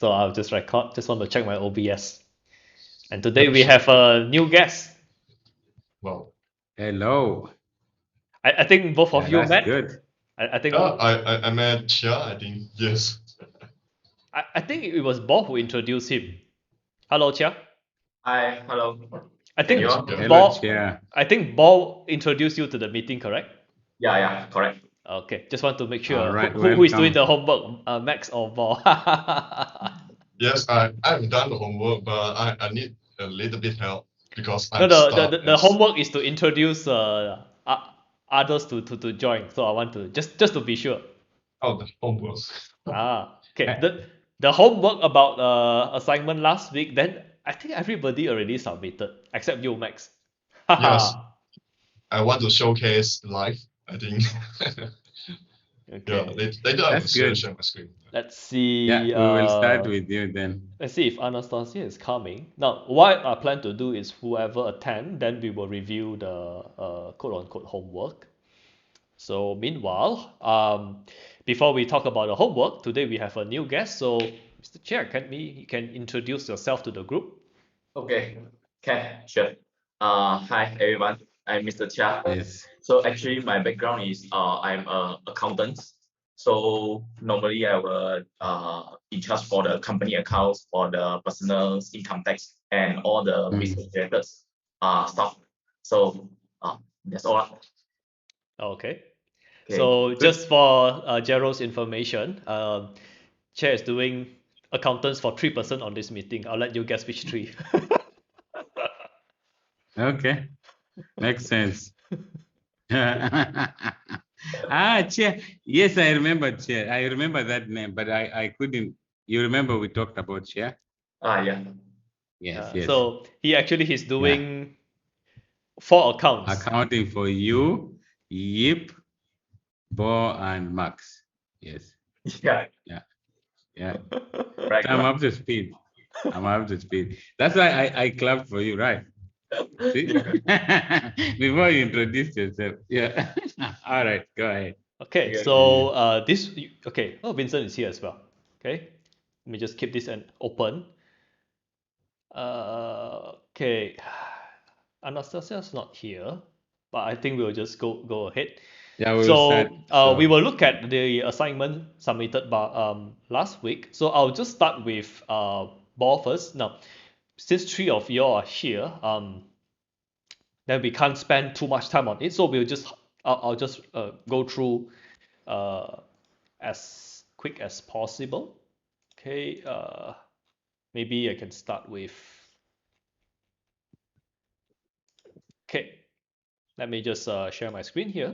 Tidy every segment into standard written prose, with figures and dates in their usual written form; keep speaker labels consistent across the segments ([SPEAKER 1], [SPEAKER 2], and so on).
[SPEAKER 1] So I'll just record. Just want to check my OBS. And today we have a new guest.
[SPEAKER 2] Wow.
[SPEAKER 3] Hello.
[SPEAKER 1] I think both of
[SPEAKER 3] Yeah,
[SPEAKER 1] you
[SPEAKER 3] that's
[SPEAKER 1] met.
[SPEAKER 3] good.
[SPEAKER 1] I think
[SPEAKER 2] Yeah, I met Chia, I think. Yes.
[SPEAKER 1] I think it was Bob who introduced him. Hello, Chia.
[SPEAKER 4] Hi, hello.
[SPEAKER 1] I
[SPEAKER 4] Can you
[SPEAKER 1] think
[SPEAKER 4] all?
[SPEAKER 2] Yeah.
[SPEAKER 3] Hello,
[SPEAKER 1] Bob.
[SPEAKER 3] Chair.
[SPEAKER 1] I think Bob introduced you to the meeting, correct?
[SPEAKER 4] Yeah, correct.
[SPEAKER 1] Okay, just want to make
[SPEAKER 3] All
[SPEAKER 1] sure
[SPEAKER 3] right,
[SPEAKER 1] who is doing
[SPEAKER 3] welcome.
[SPEAKER 1] the homework, Max or Bob.
[SPEAKER 2] Yes, I've done the homework, but I need a little bit help because
[SPEAKER 1] No,
[SPEAKER 2] I'm
[SPEAKER 1] the, the,
[SPEAKER 2] start
[SPEAKER 1] the
[SPEAKER 2] as
[SPEAKER 1] homework is to introduce others to join. So I want to just to be sure.
[SPEAKER 2] the homework.
[SPEAKER 1] Okay.
[SPEAKER 3] Uh,
[SPEAKER 1] The homework about assignment last week, then I think everybody already submitted except you, Max.
[SPEAKER 2] Yes,
[SPEAKER 1] Haha.
[SPEAKER 2] I want to showcase live, I think. Yeah,
[SPEAKER 1] Okay.
[SPEAKER 2] later I will
[SPEAKER 3] That's good.
[SPEAKER 2] share my screen.
[SPEAKER 1] Let's
[SPEAKER 3] Yeah,
[SPEAKER 1] see.
[SPEAKER 3] we will start with you then.
[SPEAKER 1] Let's see if Anastasia is coming. Now, what I plan to do is whoever attend, then we will review the quote unquote homework. So meanwhile, before we talk about the homework, today we have a new guest. So, Mr. Chair, you can introduce yourself to the group?
[SPEAKER 4] Okay, sure. Hi everyone. I'm Mr. Chia.
[SPEAKER 3] Yes.
[SPEAKER 4] So actually, my background is I'm a accountant. So normally I will in charge for the company accounts, for the personal income tax, and all the
[SPEAKER 3] Mm.
[SPEAKER 4] business related stuff. So that's all.
[SPEAKER 1] Okay.
[SPEAKER 4] Okay.
[SPEAKER 1] So
[SPEAKER 2] Good.
[SPEAKER 1] just for Gerald's information, Chair is doing accountants for 3% on this meeting. I'll let you guess which three.
[SPEAKER 3] Okay. Makes sense. Chair. Yes, I remember Chair. I remember that name, but I couldn't. You remember we talked about Chair?
[SPEAKER 4] Yeah.
[SPEAKER 3] Yes, yes.
[SPEAKER 1] So he's
[SPEAKER 3] Yeah.
[SPEAKER 1] doing 4 accounts.
[SPEAKER 3] Accounting for you, Yip, Bo, and Max. Yes.
[SPEAKER 4] Yeah.
[SPEAKER 3] Yeah.
[SPEAKER 4] Right.
[SPEAKER 3] So I'm up to speed. I'm up to speed. That's why I clapped for you, right? See? Before you introduce yourself. Yeah. All right, go ahead.
[SPEAKER 1] Okay,
[SPEAKER 4] Okay.
[SPEAKER 1] so okay. Oh, Vincent is here as well. Okay, let me just keep this open. Okay, Anastasia's not here, but I think we'll just go ahead.
[SPEAKER 3] Yeah, we'll start.
[SPEAKER 1] So we
[SPEAKER 3] So
[SPEAKER 1] will look at the assignment submitted by last week. So I'll just start with ball first. Now, since three of you are here, then we can't spend too much time on it. So I'll just go through as quick as possible. Okay, maybe I can start with. Okay, let me just share my screen here.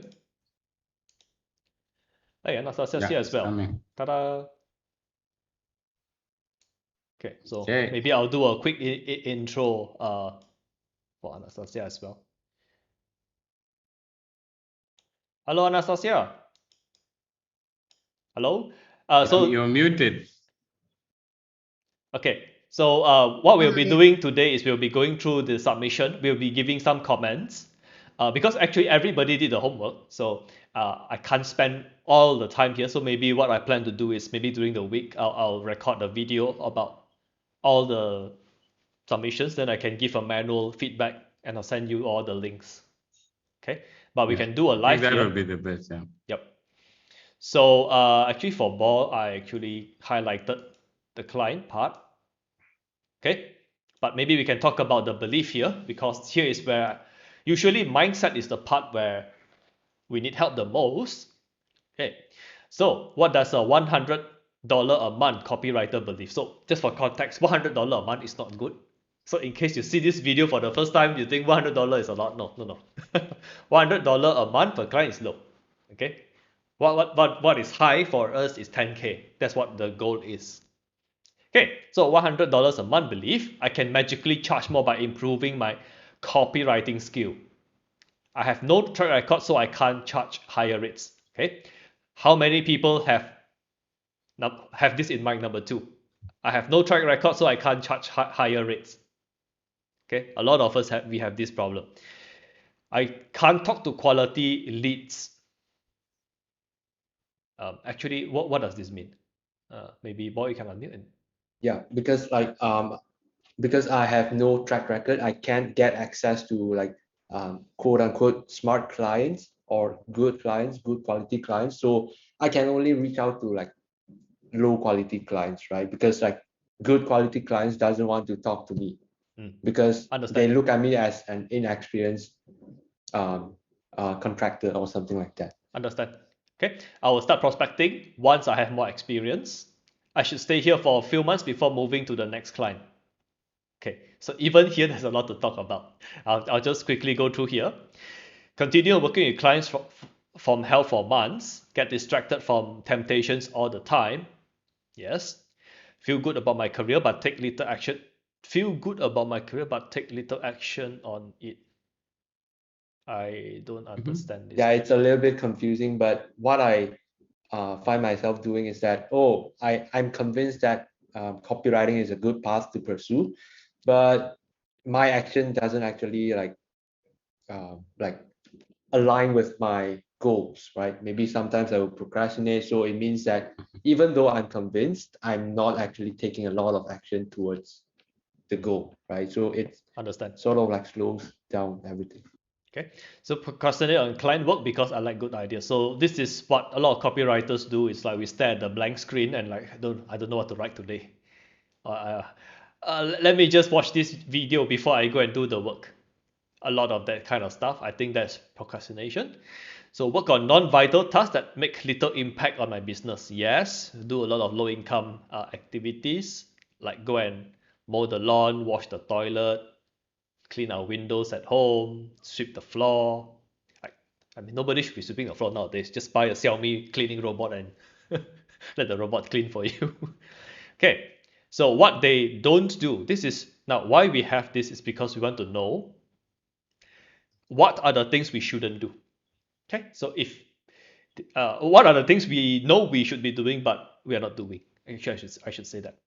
[SPEAKER 1] Hey, Anastasia's
[SPEAKER 3] yeah,
[SPEAKER 1] here as
[SPEAKER 3] it's
[SPEAKER 1] well.
[SPEAKER 3] coming.
[SPEAKER 1] Ta-da! Okay, so
[SPEAKER 3] Okay.
[SPEAKER 1] maybe I'll do a quick intro for Anastasia as well. Hello, Anastasia. Hello.
[SPEAKER 3] You're muted.
[SPEAKER 1] Okay, so what we'll be doing today is we'll be going through the submission. We'll be giving some comments because actually everybody did the homework. So I can't spend all the time here. So maybe what I plan to do is maybe during the week I'll record a video about all the submissions. Then I can give a manual feedback and I'll send you all the links. Okay, but we
[SPEAKER 3] Yeah.
[SPEAKER 1] can do a
[SPEAKER 3] I think
[SPEAKER 1] live
[SPEAKER 3] that
[SPEAKER 1] here.
[SPEAKER 3] would be the best. Yeah.
[SPEAKER 1] Yep. So actually for ball, I actually highlighted the client part. Okay, but maybe we can talk about the belief here because here is where usually mindset is the part where we need help the most. Okay, so what does a $100 a month copywriter believe? So just for context, $100 a month is not good. So in case you see this video for the first time, you think $100 is a lot. No. $100 a month per client is low. Okay, what is high for us is 10K. That's what the goal is. Okay, so $100 a month belief, I can magically charge more by improving my copywriting skill. I have no track record, so I can't charge higher rates. Okay, how many people have this in mind? Number two, I have no track record, so I can't charge higher rates. Okay, a lot of us have this problem. I can't talk to quality leads. Actually, what does this mean? Maybe boy, you can unmute.
[SPEAKER 5] Yeah, because because I have no track record, I can't get access to like quote unquote smart clients or good clients, good quality clients. So I can only reach out to like low quality clients, right? Because like good quality clients doesn't want to talk to me because they
[SPEAKER 1] Understand.
[SPEAKER 5] look at me as an inexperienced um, contractor or something like that.
[SPEAKER 1] Understand. Okay, I will start prospecting once I have more experience. I should stay here for a few months before moving to the next client. Okay, so even here, there's a lot to talk about. I'll just quickly go through here. Continue working with clients from hell for months. Get distracted from temptations all the time. Yes. Feel good about my career, but take little action. Feel good about my career, but take little action on it. I don't understand this
[SPEAKER 5] Yeah, it's a
[SPEAKER 1] question.
[SPEAKER 5] little bit confusing, but what I find myself doing is that, oh, I'm convinced that copywriting is a good path to pursue, but my action doesn't actually like align with my goals, right? Maybe sometimes I will procrastinate. So it means that even though I'm convinced, I'm not actually taking a lot of action towards the goal, right? So it's
[SPEAKER 1] Understand.
[SPEAKER 5] sort of like slows down everything.
[SPEAKER 1] Okay, so procrastinate on client work because I like good ideas. So this is what a lot of copywriters do. It's like we stare at the blank screen and like I don't know what to write today. Let me just watch this video before I go and do the work. A lot of that kind of stuff. I think that's procrastination. So work on non-vital tasks that make little impact on my business. Yes, do a lot of low-income activities like go and mow the lawn, wash the toilet, clean our windows at home, sweep the floor. I mean, nobody should be sweeping the floor nowadays. Just buy a Xiaomi cleaning robot and let the robot clean for you. Okay, so what they don't do, this is now why we have this is because we want to know what are the things we shouldn't do. Okay, so if what are the things we know we should be doing but we are not doing? Actually, I should say that.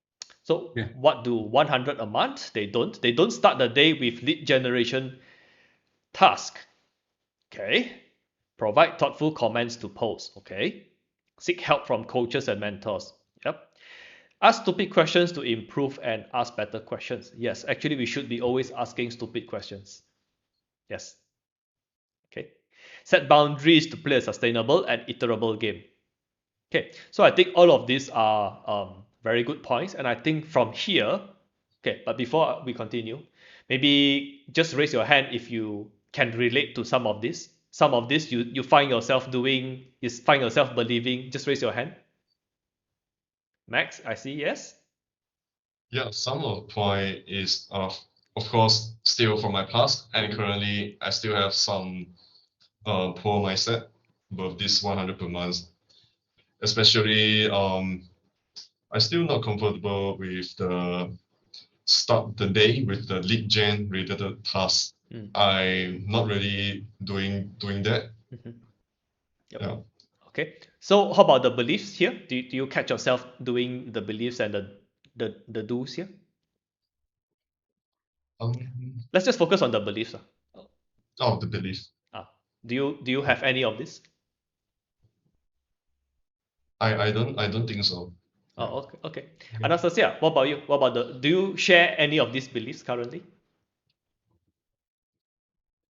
[SPEAKER 1] So
[SPEAKER 3] Yeah.
[SPEAKER 1] what do 100 a month? They don't start the day with lead generation task. Okay. Provide thoughtful comments to posts. Okay. Seek help from coaches and mentors. Yep. Ask stupid questions to improve and ask better questions. Yes, actually, we should be always asking stupid questions. Yes. Okay. Set boundaries to play a sustainable and iterable game. Okay. So I think all of these are very good points. And I think from here, okay, but before we continue, maybe just raise your hand if you can relate to some of this. Some of this you find yourself doing, you find yourself believing. Just raise your hand. Max, I see, yes.
[SPEAKER 2] Yeah, some of the point is of course still from my past, and currently I still have some poor mindset above this 100 per month. Especially I still not comfortable with the start the day with the lead gen related tasks. I'm not really doing that.
[SPEAKER 1] Yep.
[SPEAKER 2] Yeah.
[SPEAKER 1] Okay. So how about the beliefs here? Do you catch yourself doing the beliefs and the do's here? Let's just focus on the beliefs.
[SPEAKER 2] The belief.
[SPEAKER 1] Do you have any of this?
[SPEAKER 2] I don't think so. Yeah.
[SPEAKER 1] Oh, okay. Okay. Anastasia, what about you? What about do you share any of these beliefs currently?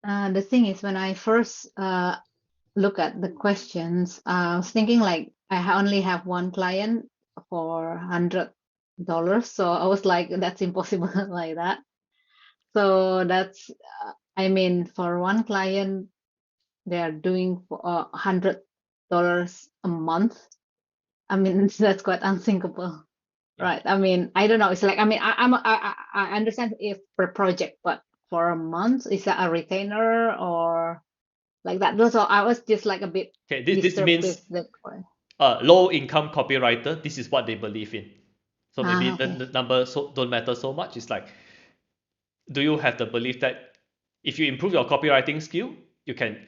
[SPEAKER 6] The thing is, when I first look at the questions, I was thinking like only have one client for $100. So I was like, that's impossible like that. So that's, I mean, for one client, they are doing for $100 a month. I mean, that's quite unthinkable, right? I mean, I don't know. It's like, I mean, I understand if per project, but for a month, is that a retainer or like that? So I was just like a bit
[SPEAKER 1] Okay, this
[SPEAKER 6] disturbed
[SPEAKER 1] means
[SPEAKER 6] with the
[SPEAKER 1] low income copywriter. This is what they believe in. So maybe the
[SPEAKER 6] okay.
[SPEAKER 1] number don't matter so much. It's like, do you have the belief that if you improve your copywriting skill, you can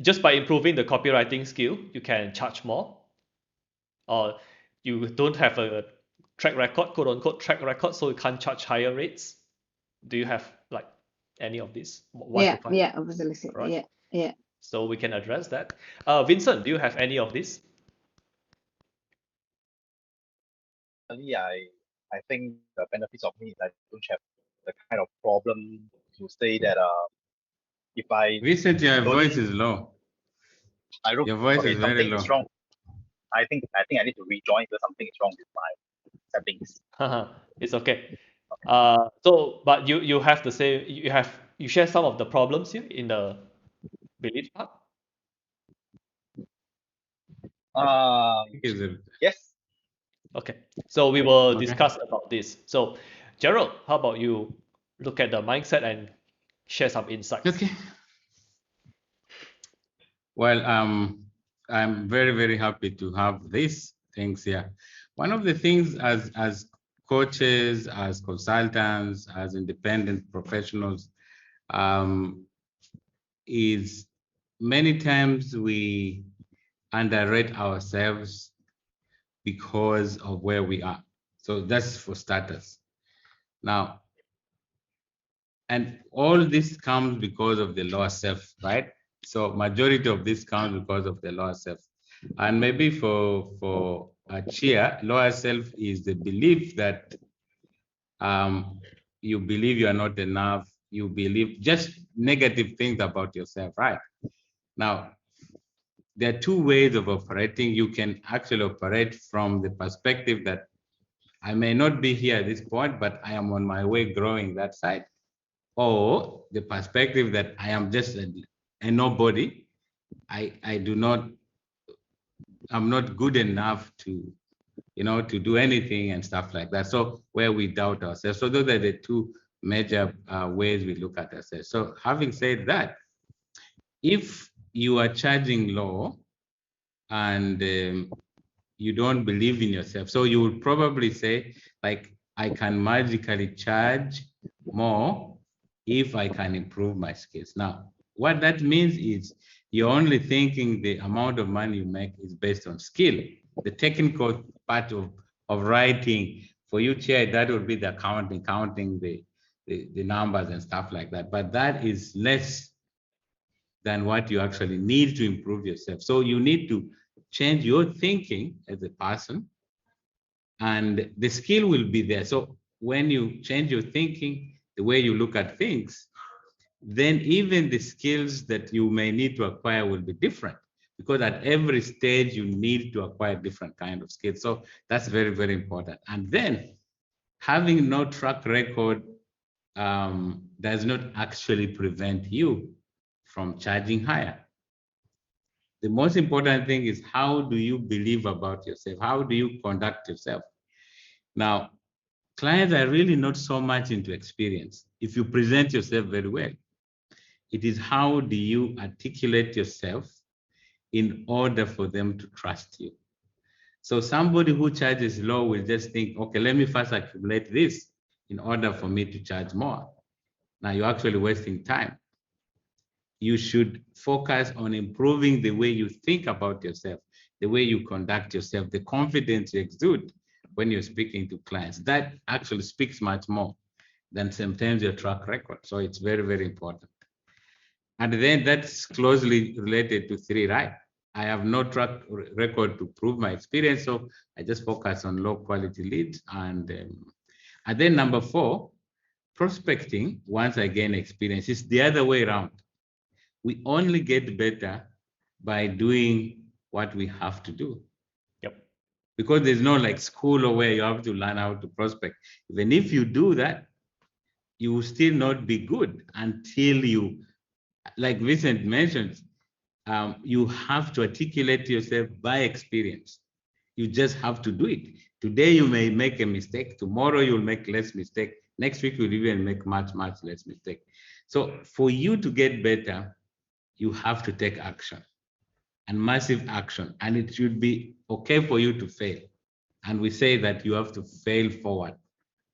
[SPEAKER 1] just by improving the copywriting skill, you can charge more, or you don't have a track record, quote unquote track record, so you can't charge higher rates? Do you have like any of this? One to five?
[SPEAKER 6] Yeah, obviously,
[SPEAKER 1] Right.
[SPEAKER 6] yeah.
[SPEAKER 1] So we can address that. Vincent, do you have any of this?
[SPEAKER 7] Personally, I I think the benefits of me is I don't have the kind of problem to say that if I
[SPEAKER 3] Vincent, your
[SPEAKER 7] don't
[SPEAKER 3] voice is low.
[SPEAKER 7] I don't
[SPEAKER 3] Your voice
[SPEAKER 7] okay
[SPEAKER 3] is very
[SPEAKER 7] something
[SPEAKER 3] low.
[SPEAKER 7] is wrong. I think I need to rejoin because something is wrong with my settings.
[SPEAKER 1] It's okay. So but you have the same you share some of the problems here in the belief part.
[SPEAKER 3] Is it
[SPEAKER 7] Yes.
[SPEAKER 1] Okay. So we will
[SPEAKER 3] okay?
[SPEAKER 1] discuss about this. So Gerald, how about you look at the mindset and share some insights?
[SPEAKER 3] Okay. Well, I'm very, very happy to have these things here. One of the things as coaches, as consultants, as independent professionals, is many times we underrate ourselves because of where we are. So that's for starters. Now, and all this comes because of the lower self, right? So majority of this comes because of the lower self. And maybe for a cheer, lower self is the belief that you believe you are not enough, you believe just negative things about yourself, right? Now, there are two ways of operating. You can actually operate from the perspective that I may not be here at this point, but I am on my way growing that side. Or the perspective that I am just a nobody. I do not, I'm not good enough to, to do anything and stuff like that. So where we doubt ourselves. So those are the two major ways we look at ourselves. So having said that, if you are charging low and you don't believe in yourself, so you would probably say, like, I can magically charge more if I can improve my skills. Now, what that means is you're only thinking the amount of money you make is based on skill. The technical part of writing, for you, Chair, that would be the accounting, counting the numbers and stuff like that. But that is less than what you actually need to improve yourself. So you need to change your thinking as a person, and the skill will be there. So when you change your thinking, the way you look at things, then even the skills that you may need to acquire will be different, because at every stage you need to acquire different kind of skills. So that's very, very important. And then having no track record does not actually prevent you from charging higher. The most important thing is, how do you believe about yourself? How do you conduct yourself? Now, clients are really not so much into experience. If you present yourself very well, it is how do you articulate yourself in order for them to trust you. So somebody who charges low will just think, okay, let me first accumulate this in order for me to charge more. Now you're actually wasting time. You should focus on improving the way you think about yourself, the way you conduct yourself, the confidence you exude when you're speaking to clients. That actually speaks much more than sometimes your track record. So it's very, very important. And then that's closely related to 3, right? I have no track record to prove my experience, so I just focus on low quality leads. And then number 4, prospecting, once I gain experience, is the other way around. We only get better by doing what we have to do.
[SPEAKER 1] Yep.
[SPEAKER 3] Because there's no like school or where you have to learn how to prospect. Even if you do that, you will still not be good until you, like Vincent mentioned, you have to articulate yourself by experience. You just have to do it. Today you may make a mistake. Tomorrow you'll make less mistake. Next week you'll even make much, much less mistake. So for you to get better, you have to take action, and massive action. And it should be okay for you to fail. And we say that you have to fail forward,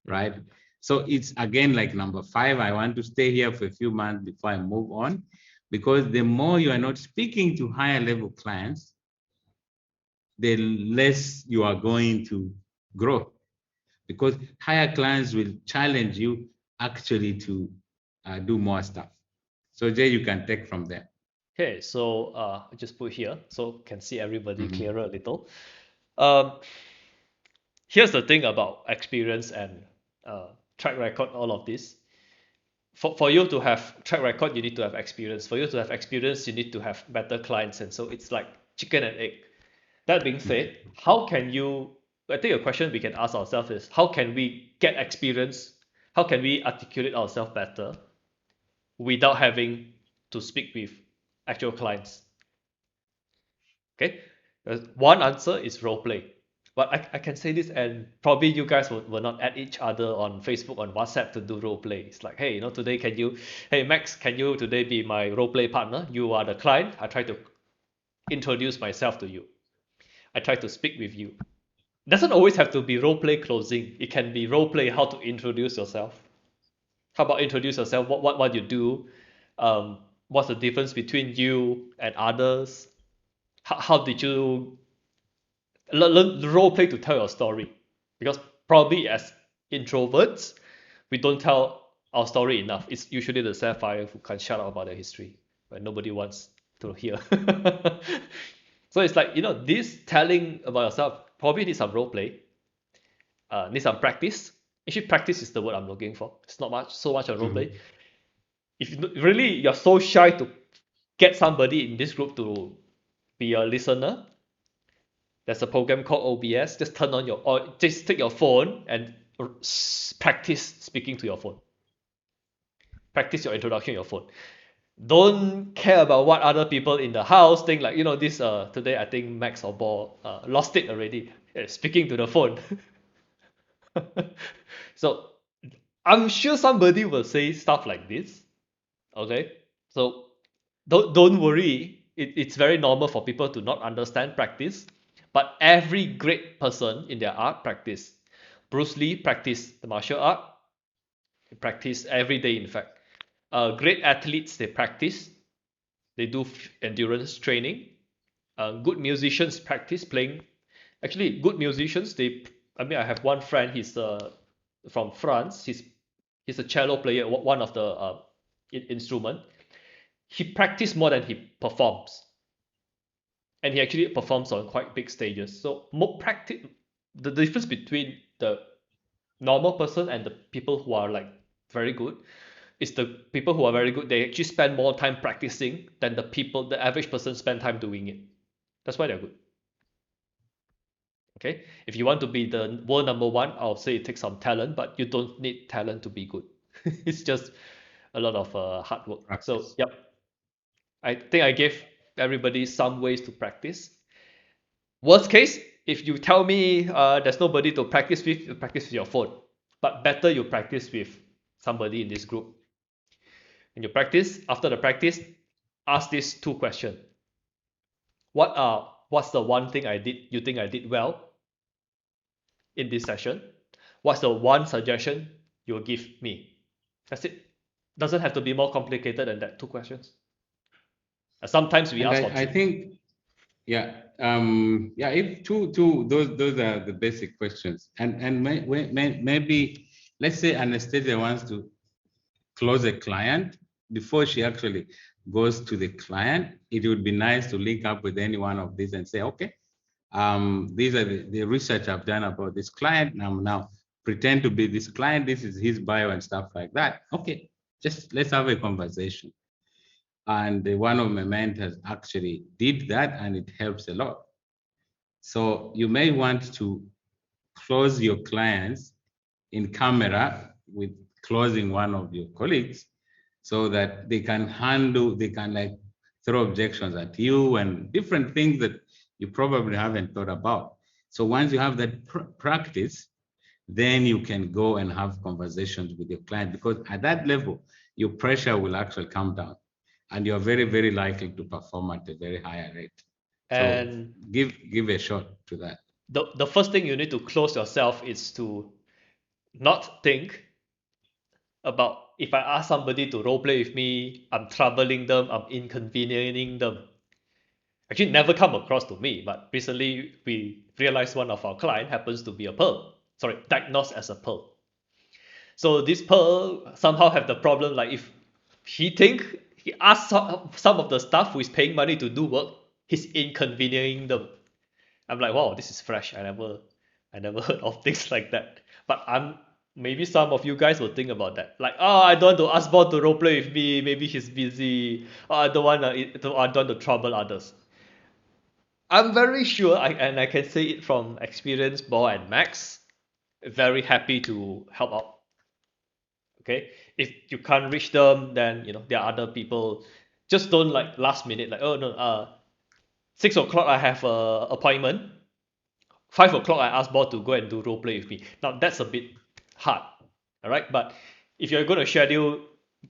[SPEAKER 3] right? So it's again like number 5. I want to stay here for a few months before I move on, because the more you are not speaking to higher level clients, the less you are going to grow, because higher clients will challenge you actually to do more stuff. So Jay, you can take from there.
[SPEAKER 1] Okay, so I just put here so can see everybody
[SPEAKER 3] Mhm.
[SPEAKER 1] clearer a little. Um, here's the thing about experience and track record, all of this. For you to have track record, you need to have experience. For you to have experience, you need to have better clients. And so it's like chicken and egg. That being said, how can you, I think a question we can ask ourselves is, how can we get experience? How can we articulate ourselves better without having to speak with actual clients? Okay, one answer is role play. But I can say this, and probably you guys will not add each other on Facebook, on WhatsApp to do role play. It's like, hey, today hey Max, can you today be my role play partner? You are the client. I try to introduce myself to you. I try to speak with you. It doesn't always have to be role play closing. It can be role play how to introduce yourself. How about introduce yourself? What you do? What's the difference between you and others? How did you learn role play to tell your story? Because probably as introverts, we don't tell our story enough. It's usually the sapphire who can't shut up about their history, but nobody wants to hear. So it's like, this telling about yourself probably needs some role play, needs some practice. Actually, practice is the word I'm looking for. It's not so much on role play. If really you're so shy to get somebody in this group to be a listener, there's a program called OBS. Just turn on or just take your phone and practice speaking to your phone. Practice your introduction on your phone. Don't care about what other people in the house think. Like, this today I think Max or Bo lost it already. Speaking to the phone. So I'm sure somebody will say stuff like this. Okay, so don't worry. It's very normal for people to not understand practice, but every great person in their art practice. Bruce Lee practiced the martial art. He practiced every day, in fact. Great athletes, they practice. They do endurance training. Good musicians practice playing. Actually, good musicians, I have one friend, he's from France. He's a cello player, one of the instrument. He practices more than he performs. And he actually performs on quite big stages. So the difference between the normal person and the people who are like very good is the people who are very good, they actually spend more time practicing than the average person spend time doing it. That's why they're good. Okay, if you want to be the world number one, I'll say it takes some talent, but you don't need talent to be good. It's just a lot of hard work.
[SPEAKER 3] Practice.
[SPEAKER 1] So yep, I think I gave everybody some ways to practice. Worst case, if you tell me there's nobody to practice with, you practice with your phone. But better you practice with somebody in this group. When you practice, after the practice, ask these two questions. What's the one thing you think I did well in this session? What's the one suggestion you'll give me? That's it. Doesn't have to be more complicated than that. Two questions. Sometimes we
[SPEAKER 3] And
[SPEAKER 1] ask for
[SPEAKER 3] I
[SPEAKER 1] three.
[SPEAKER 3] think, if those are the basic questions. And maybe, let's say Anastasia wants to close a client. Before she actually goes to the client, it would be nice to link up with any one of these and say, okay, these are the research I've done about this client. Now pretend to be this client. This is his bio and stuff like that. Okay, just let's have a conversation. And one of my mentors actually did that, and it helps a lot. So you may want to close your clients in camera with closing one of your colleagues, so that they can like throw objections at you and different things that you probably haven't thought about. So once you have that practice, then you can go and have conversations with your client, because at that level, your pressure will actually come down and you're very, very likely to perform at a very higher rate.
[SPEAKER 1] And
[SPEAKER 3] so give a shot to that.
[SPEAKER 1] The first thing you need to close yourself is to not think about, if I ask somebody to role play with me, I'm troubling them, I'm inconveniencing them. Actually, never come across to me, but recently we realized one of our client happens to be a pearl. Sorry, diagnosed as a pearl. So this pearl somehow have the problem, like if he asks some of the staff who is paying money to do work, he's inconveniencing them. I'm like, wow, this is fresh. I never I never heard of things like that. But maybe some of you guys will think about that. Like, oh, I don't want to ask Bob to roleplay with me. Maybe he's busy. Oh, I don't want to trouble others. I'm very sure, and I can say it from experience, Bo and Max, very happy to help out. Okay, if you can't reach them, then there are other people. Just don't like last minute, like, oh no, 6 o'clock I have a appointment. 5 o'clock I ask Bo to go and do role play with me. Now that's a bit hard, all right. But if you're going to schedule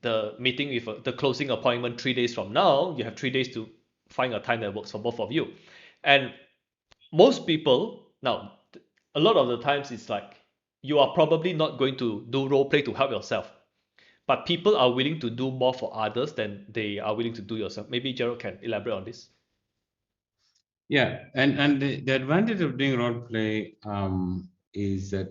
[SPEAKER 1] the meeting with the closing appointment 3 days from now, you have 3 days to find a time that works for both of you. And most people now, a lot of the times it's like you are probably not going to do role play to help yourself, but people are willing to do more for others than they are willing to do yourself. Maybe Gerald can elaborate on this.
[SPEAKER 3] Yeah, and the advantage of doing role play is that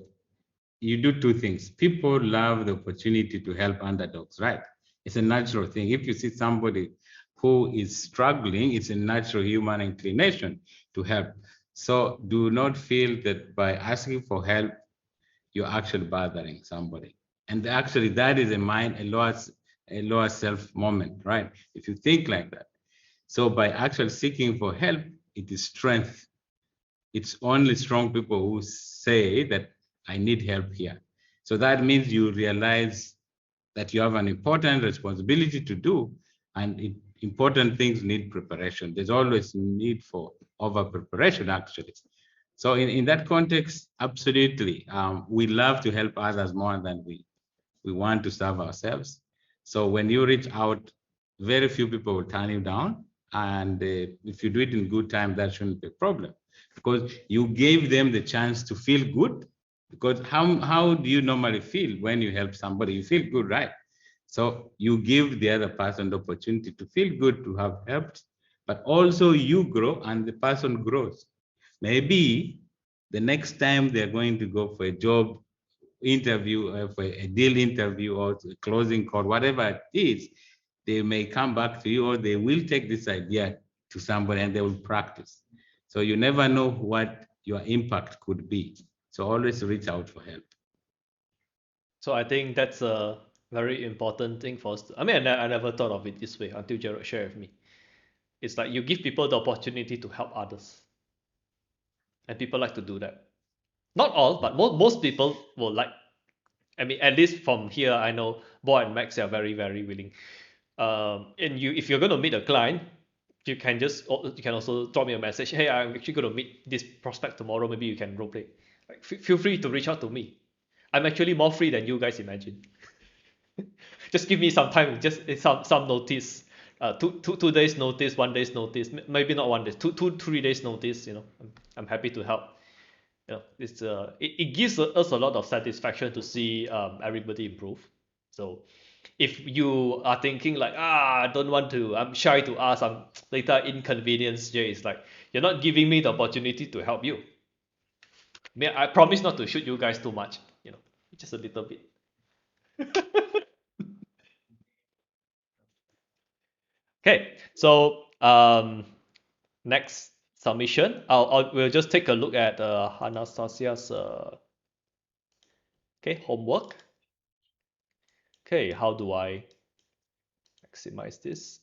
[SPEAKER 3] you do two things. People love the opportunity to help underdogs, right? It's a natural thing. If you see somebody who is struggling, it's a natural human inclination to help. So do not feel that by asking for help, you're actually bothering somebody. And actually that is a lower self moment, right? If you think like that. So by actually seeking for help, it is strength. It's only strong people who say that I need help here. So that means you realize that you have an important responsibility to do, and important things need preparation. There's always need for over preparation, actually. So in that context, absolutely, we love to help others more than we want to serve ourselves. So when you reach out, very few people will turn you down. And if you do it in good time, that shouldn't be a problem, because you gave them the chance to feel good. Because how do you normally feel when you help somebody? You feel good, right? So you give the other person the opportunity to feel good, to have helped, but also you grow and the person grows. Maybe the next time they're going to go for a job interview, for a deal interview or a closing call, whatever it is, they may come back to you, or they will take this idea to somebody and they will practice. So you never know what your impact could be. So always reach out for help.
[SPEAKER 1] So I think that's a very important thing for us to, I mean, I never thought of it this way until Gerald shared with me. It's like you give people the opportunity to help others. And people like to do that. Not all, but most people will like. I mean, at least from here, I know Bo and Max are very, very willing. And if you're going to meet a client, you can also drop me a message. Hey, I'm actually going to meet this prospect tomorrow. Maybe you can role play. Like, feel free to reach out to me. I'm actually more free than you guys imagine. Just give me some time, just some notice. 2 days notice, 1 day's notice, maybe not 1 day, 3 days notice. I'm happy to help. It gives us a lot of satisfaction to see everybody improve. So if you are thinking like, I don't want to, I'm shy to ask, I'm later inconvenience, Jay, it's like you're not giving me the opportunity to help you. I promise not to shoot you guys too much, just a little bit. Okay, so next submission, we'll just take a look at Anastasia's homework. Okay, how do I maximize this?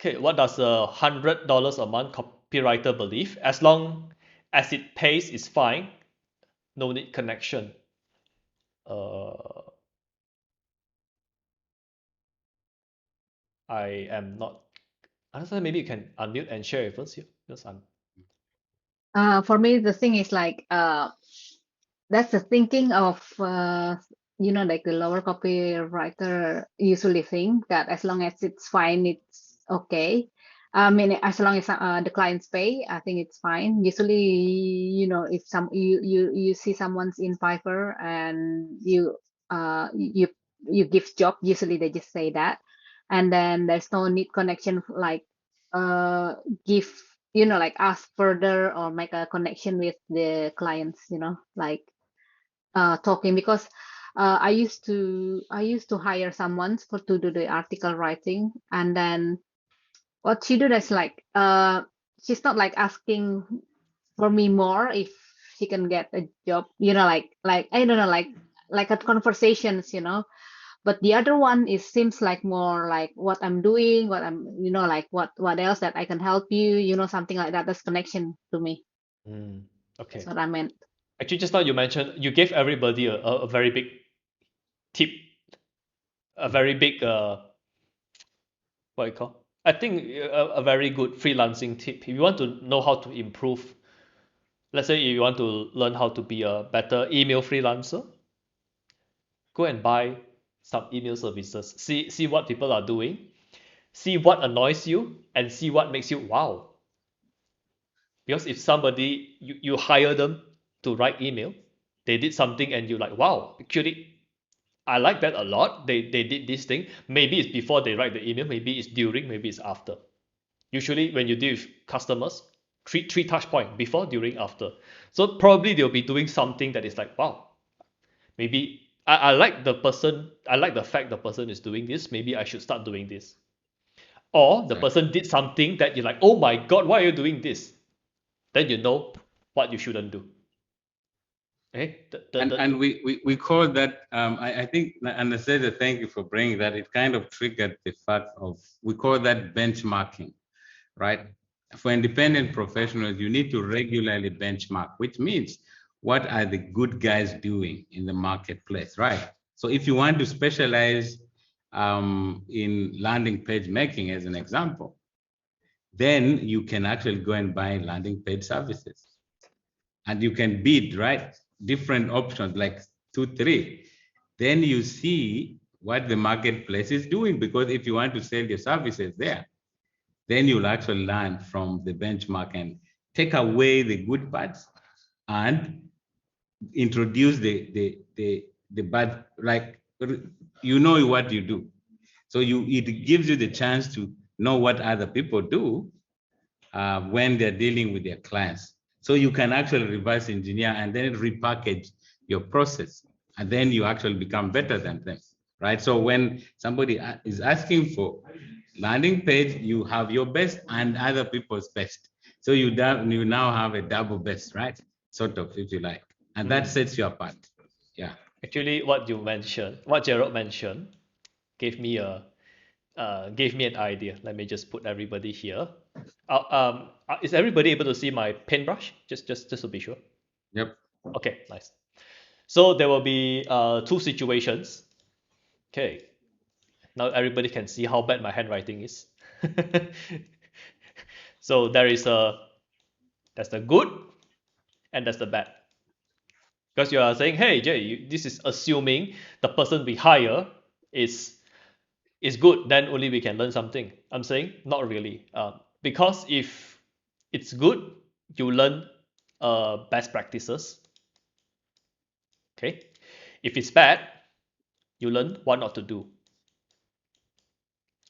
[SPEAKER 1] Okay, what does $100 a month copywriter believe? As long as it pays, is fine. No need connection. I am not. Honestly, maybe you can unmute and share with us here. Because
[SPEAKER 6] For me, the thing is like that's the thinking of like the lower copywriter usually think that as long as it's fine, it's okay. I mean, as long as the clients pay, I think it's fine. Usually, if you see someone's in Fiverr and you give job, usually they just say that, and then there's no need connection like give like ask further or make a connection with the clients, like talking, because I used to hire someone to do the article writing, and then what she did is like she's not like asking for me more if she can get a job, like I don't know, like at conversations, but the other one is seems like more like what I'm doing, what I'm, like what else that I can help you, something like that. That's connection to me. That's
[SPEAKER 1] Okay.
[SPEAKER 6] what I meant.
[SPEAKER 1] Actually, just now you mentioned you gave everybody a very big tip, a very big what you call? I think a very good freelancing tip. If you want to know how to improve, let's say if you want to learn how to be a better email freelancer, go and buy some email services. See what people are doing, see what annoys you, and see what makes you wow. Because if somebody you hire them to write email, they did something and you're like, wow, actually I like that a lot. They did this thing. Maybe it's before they write the email, maybe it's during, maybe it's after. Usually when you deal with customers, three touch point: before, during, after. So probably they'll be doing something that is like, wow, maybe I like the person, I like the fact the person is doing this, maybe I should start doing this. Or the person did something that you're like, oh my god, why are you doing this? Then you know what you shouldn't do. Okay?
[SPEAKER 3] And we call that, I think, and I said thank you for bringing that. It kind of triggered the fact of, we call that benchmarking, right? For independent professionals, you need to regularly benchmark, which means what are the good guys doing in the marketplace, right? So if you want to specialize in landing page making, as an example, then you can actually go and buy landing page services. And you can bid, right? Different options, like 2, 3. Then you see what the marketplace is doing, because if you want to sell your services there, then you'll actually learn from the benchmark and take away the good parts and introduce the bad, like, you know what you do. So it gives you the chance to know what other people do when they're dealing with their clients. So you can actually reverse engineer and then repackage your process, and then you actually become better than them, right? So when somebody is asking for landing page, you have your best and other people's best. So you now have a double best, right? Sort of, if you like, and that sets you apart. Yeah.
[SPEAKER 1] Actually, what you mentioned, what Gerald mentioned, gave me an idea. Let me just put everybody here. Is everybody able to see my paintbrush? Just to be sure.
[SPEAKER 3] Yep.
[SPEAKER 1] Okay, nice. So there will be 2 situations. Okay. Now everybody can see how bad my handwriting is. So that's the good and that's the bad. Because you are saying, hey Jay, this is assuming the person we hire is good, then only we can learn something. I'm saying not really. Because if it's good, you learn best practices. Okay. If it's bad, you learn what not to do.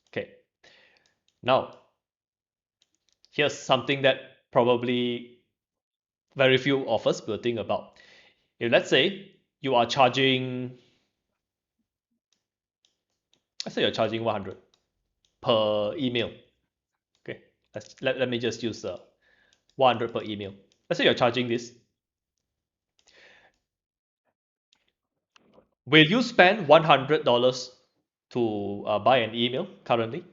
[SPEAKER 1] Okay. Now, here's something that probably very few of us will think about. If let's say you are charging, let's say you're charging 100 per email. Okay, let me just use 100 per email. Let's say you're charging this. Will you spend $100 to buy an email currently?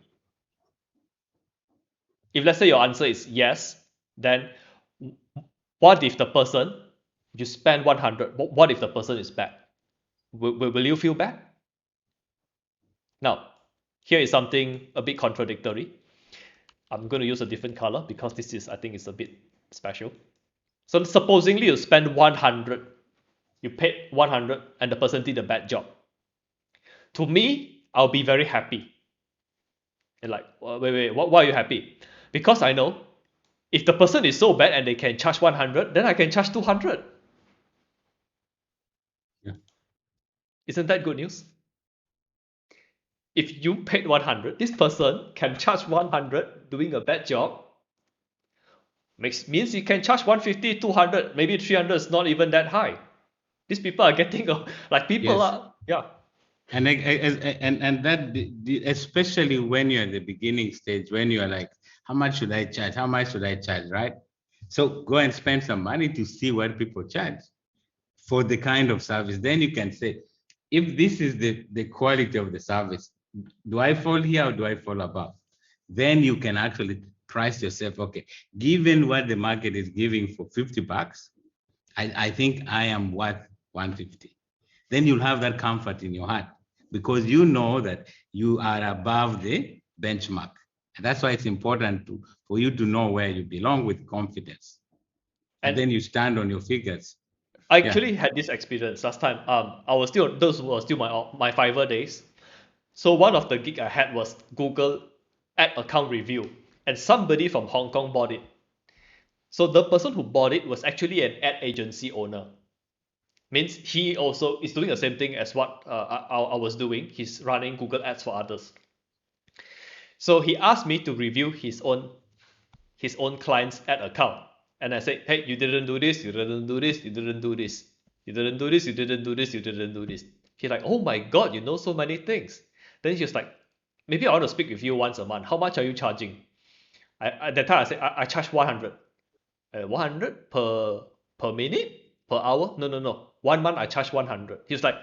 [SPEAKER 1] If let's say your answer is yes, then what if the person you spend 100? What if the person is bad? Will you feel bad? Now, here is something a bit contradictory. I'm going to use a different color because this is, I think, it's a bit special. So supposingly you spend 100, you paid 100 and the person did a bad job. To me, I'll be very happy. And like, wait, why are you happy? Because I know if the person is so bad and they can charge 100, then I can charge 200.
[SPEAKER 3] Yeah.
[SPEAKER 1] Isn't that good news? If you paid 100, this person can charge 100 doing a bad job. Means you can charge 150, 200, maybe 300 is not even that high. These people are getting like people
[SPEAKER 3] Yes.
[SPEAKER 1] are, yeah.
[SPEAKER 3] And that, especially when you're at the beginning stage, when you're like, how much should I charge? How much should I charge, right? So go and spend some money to see what people charge for the kind of service. Then you can say, if this is the quality of the service, do I fall here or do I fall above? Then you can actually price yourself, okay, given what the market is giving for $50, I think I am worth 150. Then you'll have that comfort in your heart because you know that you are above the benchmark. And that's why it's important for you to know where you belong with confidence. And then you stand on your figures.
[SPEAKER 1] I actually had this experience last time. I was still, those were still my Fiverr days. So one of the gig I had was Google ad account review, and somebody from Hong Kong bought it. So the person who bought it was actually an ad agency owner. Means he also is doing the same thing as what I was doing. He's running Google ads for others. So he asked me to review his own client's ad account. And I said, hey, you didn't do this, you didn't do this, you didn't do this. You didn't do this, you didn't do this, you didn't do this. He's like, oh my God, you know so many things. Then he's like, maybe I want to speak with you once a month. How much are you charging? At that time I said, I charge 100. 100 per minute? Per hour? No. 1 month I charge 100. He's like,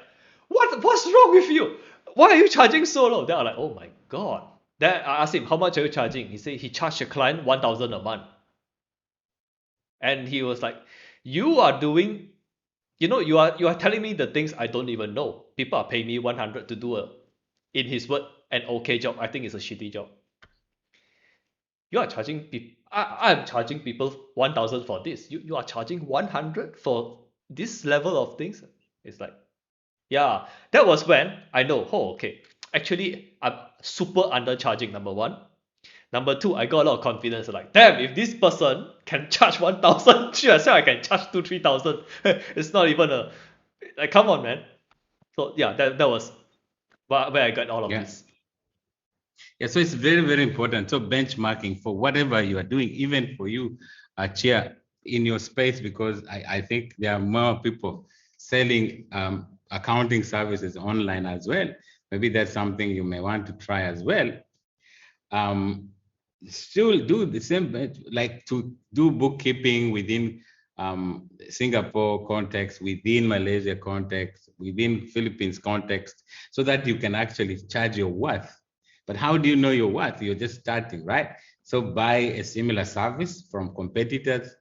[SPEAKER 1] what's wrong with you? Why are you charging so low? Then I'm like, oh my God. Then I asked him, how much are you charging? He said he charged a client 1,000 a month. And he was like, you are doing, you are telling me the things I don't even know. People are paying me 100 to do in his word, an okay job. I think it's a shitty job. You are charging people, I'm charging people 1,000 for this. You are charging 100 for this level of things. It's like, yeah, that was when I know, oh, okay. Actually, I'm super undercharging, number one. Number two, I got a lot of confidence. Like, damn, if this person can charge 1,000, sure as hell I can charge 2,000, 3,000. It's not even like, come on, man. So yeah, that was where I got all of this.
[SPEAKER 3] Yeah, so it's very, very important. So benchmarking for whatever you are doing, even for you, Chia, in your space, because I think there are more people selling accounting services online as well. Maybe that's something you may want to try as well. Still do the same, like to do bookkeeping within Singapore context, within Malaysia context, within Philippines context, so that you can actually charge your worth. But how do you know your worth? You're just starting, right? So buy a similar service from competitors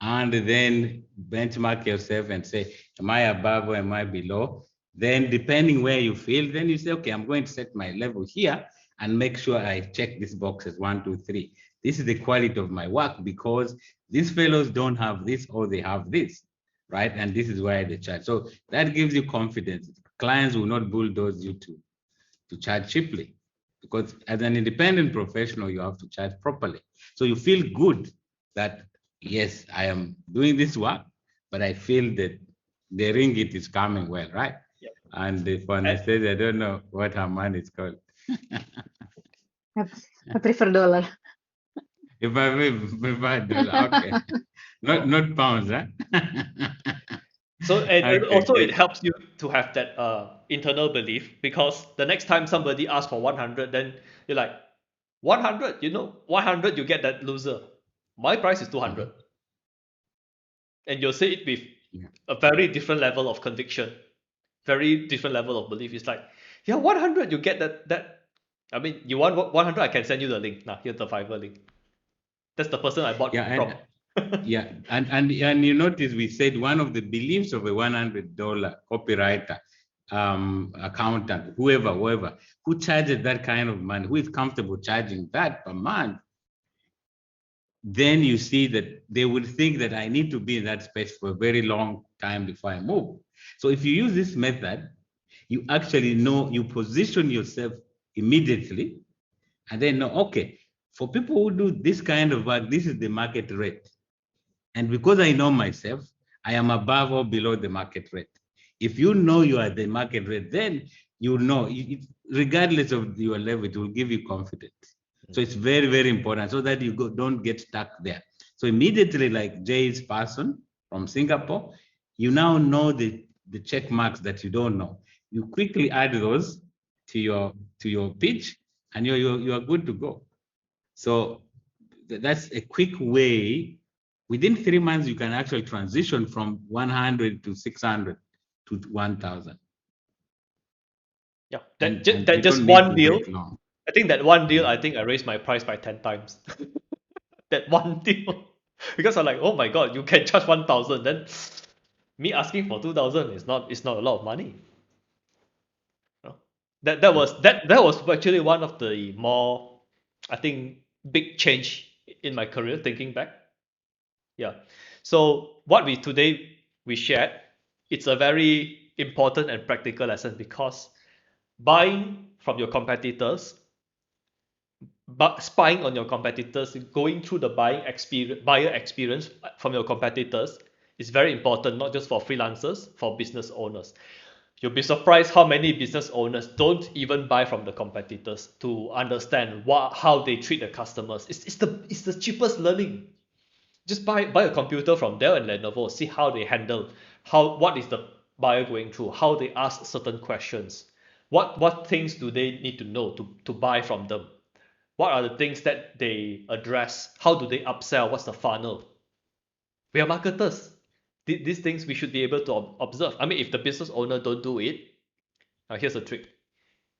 [SPEAKER 3] and then benchmark yourself and say, am I above or am I below? Then depending where you feel, then you say, okay, I'm going to set my level here and make sure I check these boxes, 1, 2, 3. This is the quality of my work because these fellows don't have this or they have this, right? And this is why they charge. So that gives you confidence. Clients will not bulldoze you to charge cheaply because as an independent professional, you have to charge properly. So you feel good that, yes, I am doing this work, but I feel that the ringgit is coming well, right?
[SPEAKER 1] Yep.
[SPEAKER 3] And for Anastasia, I don't know what her money is called.
[SPEAKER 6] I prefer dollar.
[SPEAKER 3] If I prefer dollar, okay. not pounds, huh?
[SPEAKER 1] So and
[SPEAKER 3] Okay,
[SPEAKER 1] also
[SPEAKER 3] good.
[SPEAKER 1] it helps you to have that internal belief because the next time somebody asks for 100, then you're like, 100, 100 you get that loser. My price is 200. And you'll say it with a very different level of conviction, very different level of belief. It's like, yeah, 100 you get that. I mean, you want 100, I can send you the link. Now here's the Fiverr link. That's the person I bought from.
[SPEAKER 3] Yeah, and you notice we said one of the beliefs of a $100 copywriter, accountant, whoever who charges that kind of money, who is comfortable charging that per month, then you see that they would think that I need to be in that space for a very long time before I move. So if you use this method, you actually know, you position yourself immediately and then know, okay, for people who do this kind of work, this is the market rate. And because I know myself, I am above or below the market rate. If you know you are the market rate, then you know, regardless of your level, it will give you confidence. So it's very, very important so that you don't get stuck there. So immediately, like Jay's person from Singapore, you now know the check marks that you don't know. You quickly add those to your pitch, and you are good to go. So that's a quick way within 3 months, you can actually transition from 100 to 600 to 1,000.
[SPEAKER 1] Yeah,
[SPEAKER 3] And
[SPEAKER 1] that
[SPEAKER 3] you
[SPEAKER 1] just
[SPEAKER 3] don't need
[SPEAKER 1] one
[SPEAKER 3] to
[SPEAKER 1] deal.
[SPEAKER 3] wait long.
[SPEAKER 1] I think that one deal, I think I raised my price by 10 times. That one deal. Because I'm like, oh my God, you can charge 1,000. Then me asking for 2,000 is not a lot of money. You know? That was actually one of the more, I think, big change in my career thinking back. Yeah. So what we shared, it's a very important and practical lesson because buying from your competitors, but spying on your competitors, going through the buyer experience from your competitors is very important, not just for freelancers, for business owners. You'll be surprised how many business owners don't even buy from the competitors to understand how they treat the customers. It's the cheapest learning. Just buy a computer from Dell and Lenovo, see how they handle, what is the buyer going through, how they ask certain questions, what things do they need to know to buy from them, what are the things that they address, how do they upsell, what's the funnel. We are marketers. These things we should be able to observe. I mean, if the business owner don't do it, now here's the trick.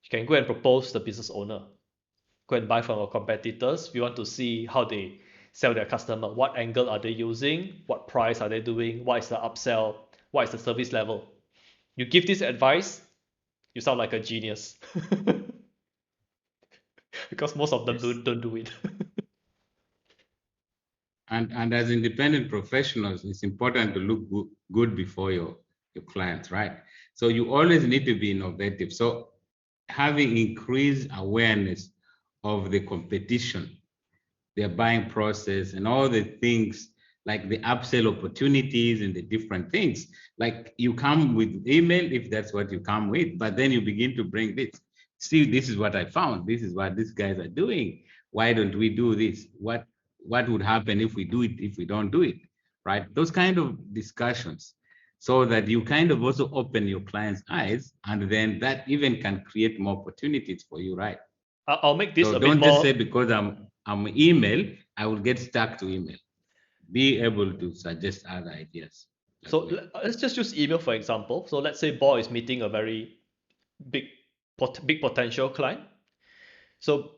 [SPEAKER 1] You can go and propose the business owner. Go and buy from our competitors. We want to see how they sell their customer. What angle are they using? What price are they doing? What is the upsell? What is the service level? You give this advice, you sound like a genius. Because most of them
[SPEAKER 3] Yes.
[SPEAKER 1] don't do it.
[SPEAKER 3] And as independent professionals, it's important to look good before your clients, right? So you always need to be innovative. So having increased awareness of the competition, their buying process, and all the things like the upsell opportunities and the different things. Like you come with email if that's what you come with, but then you begin to bring this. See, this is what I found. This is what these guys are doing. Why don't we do this? What would happen if we do it, if we don't do it? Right? Those kind of discussions, so that you kind of also open your client's eyes, and then that even can create more opportunities for you, right?
[SPEAKER 1] I'll make this
[SPEAKER 3] So
[SPEAKER 1] a bit
[SPEAKER 3] don't just say
[SPEAKER 1] more.
[SPEAKER 3] because I'm email, I will get stuck to email. Be able to suggest other ideas as
[SPEAKER 1] So
[SPEAKER 3] well.
[SPEAKER 1] let's just use email for example. So let's say Bo is meeting a very big big potential client. So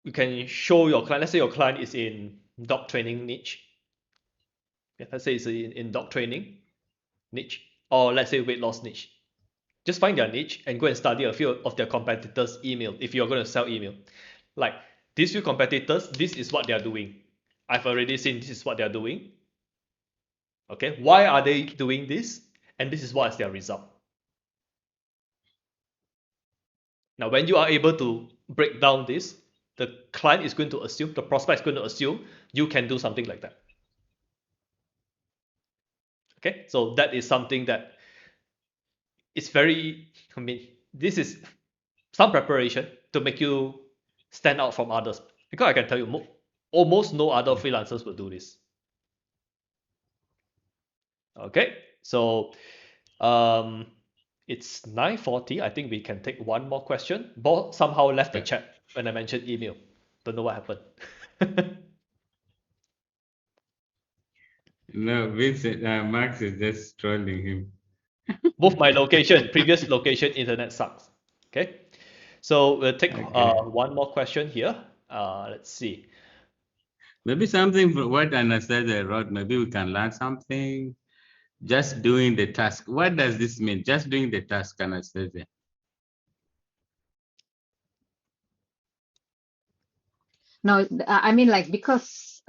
[SPEAKER 1] you can show your client. Let's say your client is in dog training niche. Yeah, let's say it's in dog training niche, or let's say weight loss niche. Just find their niche and go and study a few of their competitors' email if you're going to sell email. Like these few competitors, this is what they are doing. I've already seen this is what they are doing. Okay, why are they doing this? And this is what is their result. Now, when you are able to break down this, the client is going to assume, the prospect is going to assume you can do something like that. Okay, so that is something that it's very, I mean, this is some preparation to make you stand out from others. Because I can tell you, almost no other freelancers will do this. Okay, so it's 9:40. I think we can take one more question. Bo somehow left the chat when I mentioned email. Don't know what happened.
[SPEAKER 3] No, Vincent, Max is just trolling him.
[SPEAKER 1] Both my location, previous location, internet sucks. Okay, so we'll take
[SPEAKER 3] Okay.
[SPEAKER 1] one more question here. Let's see.
[SPEAKER 3] Maybe something from what Anastasia wrote, maybe we can learn something. Just doing the task. What does this mean? Just doing the task, Anastasia.
[SPEAKER 6] No, I mean like because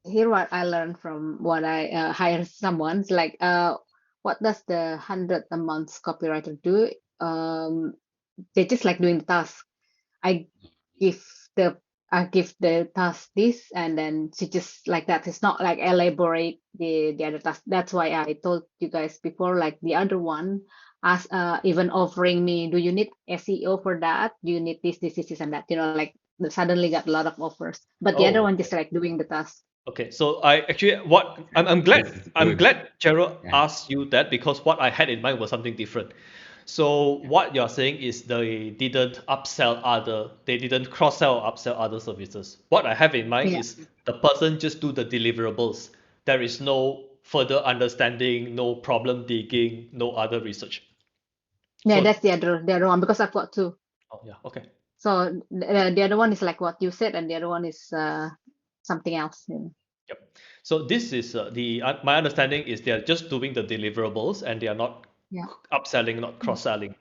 [SPEAKER 6] here what I learned from what I hire someone. It's like what does the 100 a month copywriter do? They just like doing the task. I give the I give the task this, and then she just like that. It's not like elaborate the other task. That's why I told you guys before, like the other one, as even offering me, do you need SEO for that? Do you need this, and that? You know, like suddenly got a lot of offers. But the other
[SPEAKER 1] Oh,
[SPEAKER 6] one just like doing the task.
[SPEAKER 1] okay. So I actually I'm
[SPEAKER 3] This
[SPEAKER 1] glad
[SPEAKER 3] is
[SPEAKER 1] I'm
[SPEAKER 3] good.
[SPEAKER 1] glad Gerald
[SPEAKER 3] Yeah.
[SPEAKER 1] asked you that because what I had in mind was something different. So what you're saying is they didn't they didn't cross-sell or upsell other services. What I have in mind
[SPEAKER 6] Yeah.
[SPEAKER 1] is the person just do the deliverables. There is no further understanding, no problem digging, no other research.
[SPEAKER 6] Yeah,
[SPEAKER 1] So,
[SPEAKER 6] that's the other one because I've got two.
[SPEAKER 1] oh yeah, okay.
[SPEAKER 6] So the other one is like what you said, and the other one is something else.
[SPEAKER 1] Yep. So this is my understanding is they are just doing the deliverables and they are not
[SPEAKER 6] Yeah.
[SPEAKER 1] upselling, not cross-selling.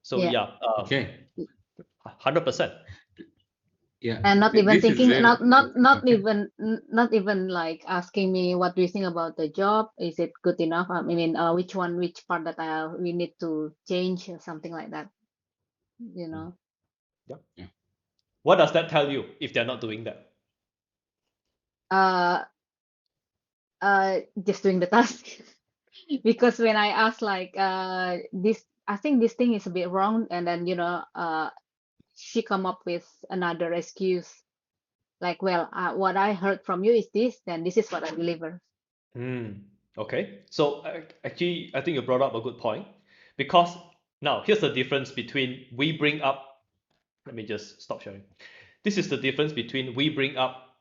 [SPEAKER 1] So
[SPEAKER 6] Yeah.
[SPEAKER 1] yeah,
[SPEAKER 3] Okay.
[SPEAKER 1] 100%.
[SPEAKER 3] Yeah.
[SPEAKER 6] And not even
[SPEAKER 3] This is
[SPEAKER 6] thinking,
[SPEAKER 3] really
[SPEAKER 6] not
[SPEAKER 3] okay.
[SPEAKER 6] even like asking me what do you think about the job? Is it good enough? I mean, which part that we need to change or something like that. You know.
[SPEAKER 1] What does that tell you if they're not doing that?
[SPEAKER 6] Just doing the task. Because when I ask like this, I think this thing is a bit wrong, and then she come up with another excuse, like, well, what I heard from you is this, then this is what I deliver.
[SPEAKER 1] Okay. So actually, I think you brought up a good point because now here's the difference between we bring up. Let me just stop sharing. This is the difference between we bring up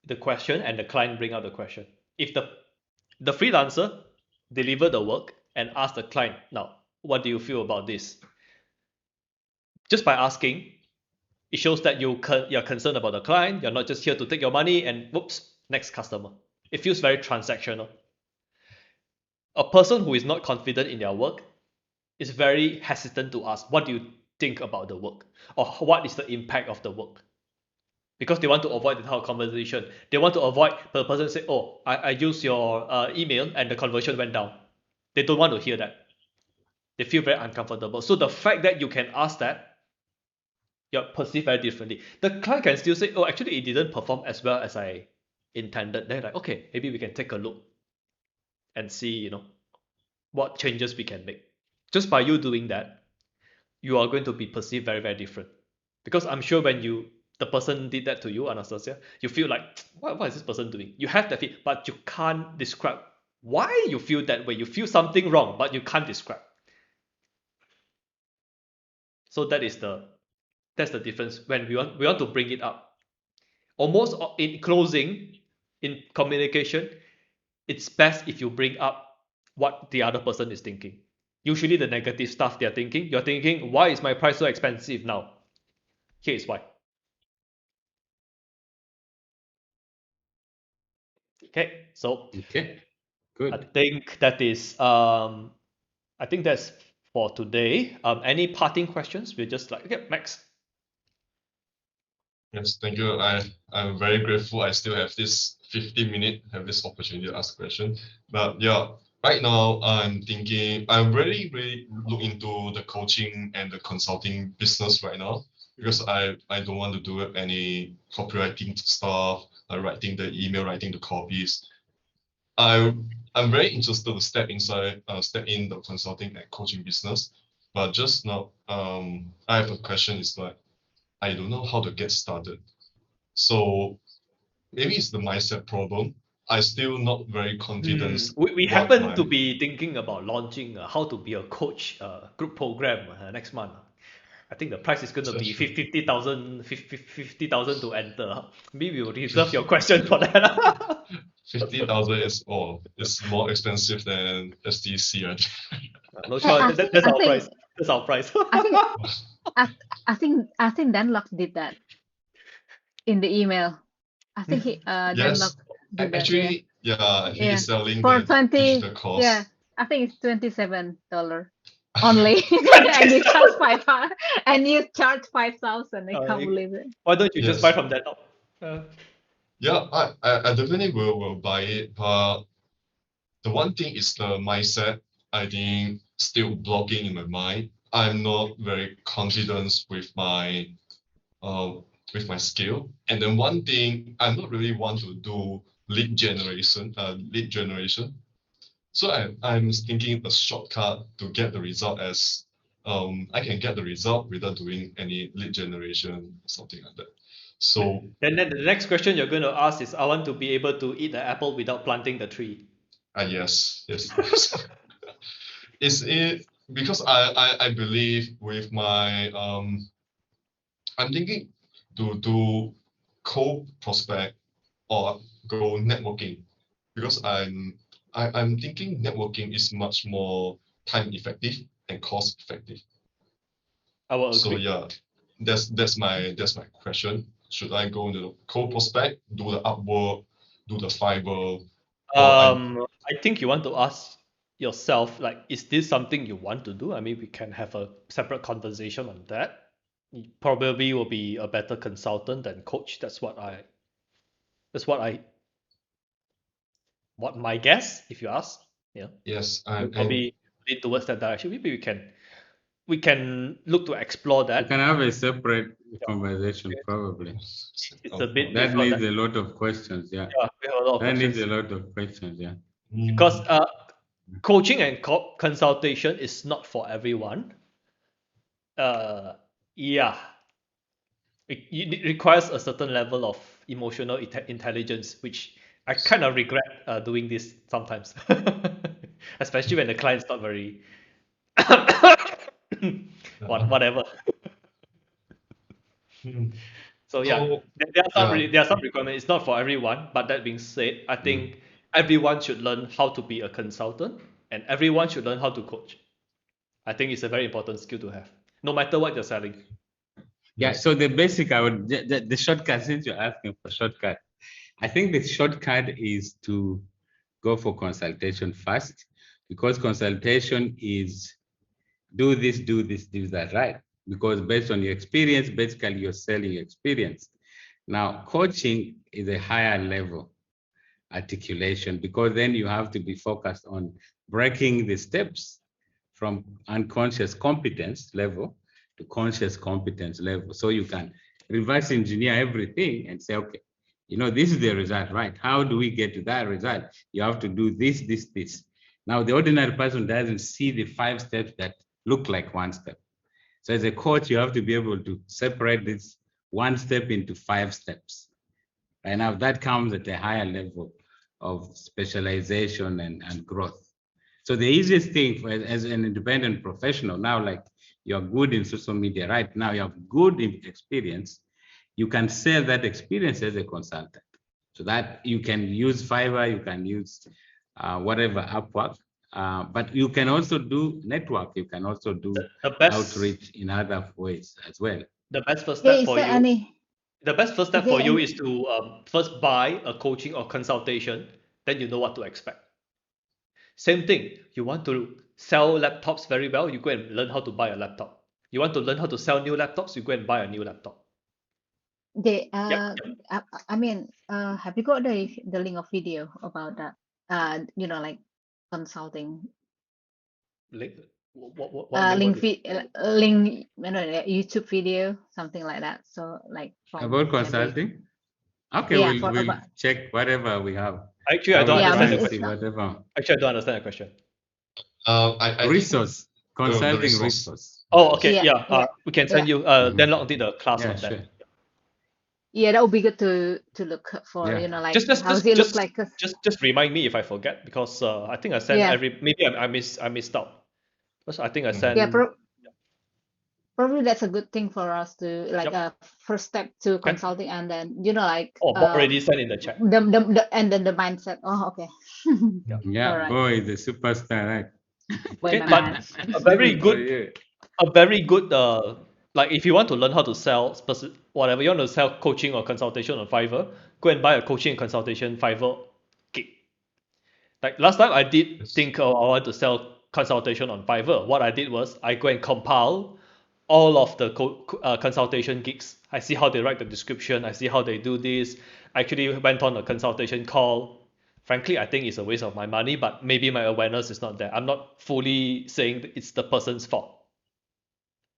[SPEAKER 1] the question and the client bring up the question. If the freelancer deliver the work and ask the client, now, what do you feel about this? Just by asking, it shows that you're concerned about the client. You're not just here to take your money and whoops, next customer. It feels very transactional. A person who is not confident in their work is very hesitant to ask, what do you think about the work? Or what is the impact of the work? Because they want to avoid the type of conversation. They want to avoid the person say, oh, I use your email and the conversion went down. They don't want to hear that. They feel very uncomfortable. So the fact that you can ask that, you're perceived very differently. The client can still say, oh, actually, it didn't perform as well as I intended. They're like, okay, maybe we can take a look and see, what changes we can make. Just by you doing that, you are going to be perceived very, very different. Because I'm sure when the person did that to you, Anastasia, you feel like, what is this person doing? You have that feel, but you can't describe why you feel that way. You feel something wrong, but you can't describe. So that's the difference when we want to bring it up. Almost in closing, in communication, it's best if you bring up what the other person is thinking. Usually the negative stuff they're thinking, you're thinking, why is my price so expensive now? Here is why. Okay, so
[SPEAKER 3] Okay.
[SPEAKER 1] I
[SPEAKER 3] Good.
[SPEAKER 1] think I think that's for today. Any parting questions? We're just like, okay, Max.
[SPEAKER 2] Yes, thank you. I'm very grateful I still have this 50 minute, have this opportunity to ask question. But yeah, right now I'm thinking I'm really look into the coaching and the consulting business right now because I don't want to do any copywriting stuff, writing the email, writing the copies. I'm very interested to step in the consulting and coaching business. But just now, I have a question. Is like I don't know how to get started. So maybe it's the mindset problem. I still not very confident
[SPEAKER 1] We
[SPEAKER 2] what
[SPEAKER 1] happen to
[SPEAKER 2] my
[SPEAKER 1] be thinking about launching how to be a coach group program next month. I think the price is going to be 50,000 to enter. Maybe we will reserve your question for that.
[SPEAKER 2] 50,000 is more expensive than SDC. Right?
[SPEAKER 1] No choice. That's
[SPEAKER 6] I
[SPEAKER 1] our
[SPEAKER 6] think
[SPEAKER 1] price. That's our price.
[SPEAKER 6] I think I think Danlock did that in the email. I think Danlock
[SPEAKER 2] Yes,
[SPEAKER 6] did that.
[SPEAKER 2] actually, yeah, he
[SPEAKER 6] Yeah.
[SPEAKER 2] is selling
[SPEAKER 6] For
[SPEAKER 2] the
[SPEAKER 6] 20,
[SPEAKER 2] digital
[SPEAKER 6] yeah,
[SPEAKER 2] course.
[SPEAKER 6] I think it's $27 only, and you charge 500, and you charge 5,000. I can't believe it.
[SPEAKER 1] Why don't you just buy
[SPEAKER 2] Yes,
[SPEAKER 1] from that?
[SPEAKER 2] yeah, I definitely will buy it, but the one thing is the mindset. I think still blocking in my mind. I'm not very confident uh with my skill. And then one thing I'm not really want to do lead generation. So I'm thinking a shortcut to get the result as I can get the result without doing any lead generation, something like that. So
[SPEAKER 1] Then the next question you're going to ask is, I want to be able to eat the apple without planting the tree.
[SPEAKER 2] yes. Is it because I believe with my I'm thinking to do cold prospect or go networking, because I'm thinking networking is much more time effective and cost effective.
[SPEAKER 1] I will
[SPEAKER 2] So
[SPEAKER 1] agree.
[SPEAKER 2] yeah, that's my question. Should I go into the cold prospect, do the Upwork, do the Fiverr, or
[SPEAKER 1] I think you want to ask yourself, like, is this something you want to do? I mean, we can have a separate conversation on that. You probably will be a better consultant than coach. That's what my guess, if you ask. Yeah.
[SPEAKER 2] yes,
[SPEAKER 1] You'll
[SPEAKER 2] and
[SPEAKER 1] probably lean towards that direction. Maybe we can look to explore
[SPEAKER 3] We
[SPEAKER 1] that.
[SPEAKER 3] can have a separate conversation, probably.
[SPEAKER 1] It's a bit
[SPEAKER 3] That
[SPEAKER 1] different.
[SPEAKER 3] needs a lot of questions, yeah.
[SPEAKER 1] Yeah, we have a lot of
[SPEAKER 3] That needs
[SPEAKER 1] questions
[SPEAKER 3] a lot of questions, yeah.
[SPEAKER 1] because coaching and consultation is not for everyone. Yeah, it requires a certain level of emotional intelligence, which I kind of regret doing this sometimes, especially when the client's not very whatever. So yeah,
[SPEAKER 2] so
[SPEAKER 1] there are some
[SPEAKER 2] yeah,
[SPEAKER 1] there are some requirements. It's not for everyone, but that being said, I think everyone should learn how to be a consultant, and everyone should learn how to coach. I think it's a very important skill to have, no matter what you're selling.
[SPEAKER 3] Yeah,
[SPEAKER 2] yes.
[SPEAKER 3] so the basic, the shortcut, since you're asking for shortcut, I think the shortcut is to go for consultation first, because consultation is do this, do this, do that, right? Because based on your experience, basically you're selling experience. Now, coaching is a higher level articulation, because then you have to be focused on breaking the steps from unconscious competence level to conscious competence level. So you can reverse engineer everything and say, okay, this is the result, right? How do we get to that result? You have to do this, this, this. Now, the ordinary person doesn't see the 5 steps that look like one step. So as a coach, you have to be able to separate this one step into 5 steps. And now that comes at a higher level of specialization and growth. So the easiest thing as an independent professional now, like you're good in social media right now, you have good experience, you can sell that experience as a consultant. So that you can use Fiverr, you can use whatever Upwork, but you can also do network, you can also do
[SPEAKER 1] The best
[SPEAKER 3] outreach in other ways as well.
[SPEAKER 1] the best first
[SPEAKER 6] Yeah,
[SPEAKER 1] step
[SPEAKER 6] is
[SPEAKER 1] for
[SPEAKER 6] there
[SPEAKER 1] you
[SPEAKER 6] any?
[SPEAKER 1] the best first step
[SPEAKER 6] Is there
[SPEAKER 1] for you
[SPEAKER 6] any?
[SPEAKER 1] is to first buy a coaching or consultation, then you know what to expect. Same thing, you want to sell laptops very well, you go and learn how to buy a laptop. You want to learn how to sell new laptops, you go and buy a new laptop.
[SPEAKER 6] They
[SPEAKER 1] Yep.
[SPEAKER 6] I mean, have you got the link of video about that? Like consulting.
[SPEAKER 1] Link, what
[SPEAKER 6] Link
[SPEAKER 1] link?
[SPEAKER 6] link, YouTube video, something like that. So like from
[SPEAKER 3] About
[SPEAKER 6] maybe,
[SPEAKER 3] consulting? Okay,
[SPEAKER 6] yeah,
[SPEAKER 3] we'll
[SPEAKER 6] for
[SPEAKER 3] we'll
[SPEAKER 6] about,
[SPEAKER 3] check whatever we have.
[SPEAKER 1] Actually, I
[SPEAKER 3] I
[SPEAKER 1] don't
[SPEAKER 3] will
[SPEAKER 6] yeah, I
[SPEAKER 3] try
[SPEAKER 6] mean
[SPEAKER 1] understand the
[SPEAKER 3] and
[SPEAKER 6] it's
[SPEAKER 3] see
[SPEAKER 1] question.
[SPEAKER 6] not.
[SPEAKER 3] whatever.
[SPEAKER 1] Actually, I don't understand the question.
[SPEAKER 2] I think
[SPEAKER 3] Resource,
[SPEAKER 2] the
[SPEAKER 3] consulting
[SPEAKER 2] resource.
[SPEAKER 3] resource.
[SPEAKER 1] Oh, okay,
[SPEAKER 6] Yeah,
[SPEAKER 1] yeah.
[SPEAKER 6] yeah,
[SPEAKER 1] We can
[SPEAKER 6] yeah,
[SPEAKER 1] send you. Then Long did a class
[SPEAKER 3] Yeah,
[SPEAKER 1] on
[SPEAKER 3] sure.
[SPEAKER 1] that.
[SPEAKER 6] yeah. That would be good to look for.
[SPEAKER 3] Yeah.
[SPEAKER 6] Like
[SPEAKER 1] Just, just,
[SPEAKER 6] how does
[SPEAKER 1] just,
[SPEAKER 6] it look
[SPEAKER 1] just,
[SPEAKER 6] like? 'Cause
[SPEAKER 1] just remind me if I forget, because I think I sent
[SPEAKER 6] yeah,
[SPEAKER 1] maybe I missed out. Because I think I
[SPEAKER 6] yeah.
[SPEAKER 1] sent.
[SPEAKER 6] Probably that's a good thing for us to like
[SPEAKER 1] Yep.
[SPEAKER 6] a first step to
[SPEAKER 1] Okay.
[SPEAKER 6] consulting, and then like
[SPEAKER 1] Oh, Bob already sent in the chat.
[SPEAKER 6] and then the mindset. Oh, okay.
[SPEAKER 3] Yeah,
[SPEAKER 6] All right.
[SPEAKER 3] boy, the superstar, right?
[SPEAKER 6] Wait,
[SPEAKER 1] Okay,
[SPEAKER 6] my
[SPEAKER 1] but
[SPEAKER 6] man.
[SPEAKER 1] a
[SPEAKER 3] This
[SPEAKER 1] very
[SPEAKER 3] is for
[SPEAKER 1] good,
[SPEAKER 3] you.
[SPEAKER 1] like if you want to learn how to sell whatever you want to sell coaching or consultation on Fiverr, go and buy a coaching and consultation Fiverr gig. Like last time I did think, oh, I want to sell consultation on Fiverr. What I did was I go and compile all of the consultation gigs. I see how they write the description. I see how they do this. I actually went on a consultation call. Frankly, I think it's a waste of my money, but maybe my awareness is not there. I'm not fully saying that it's the person's fault,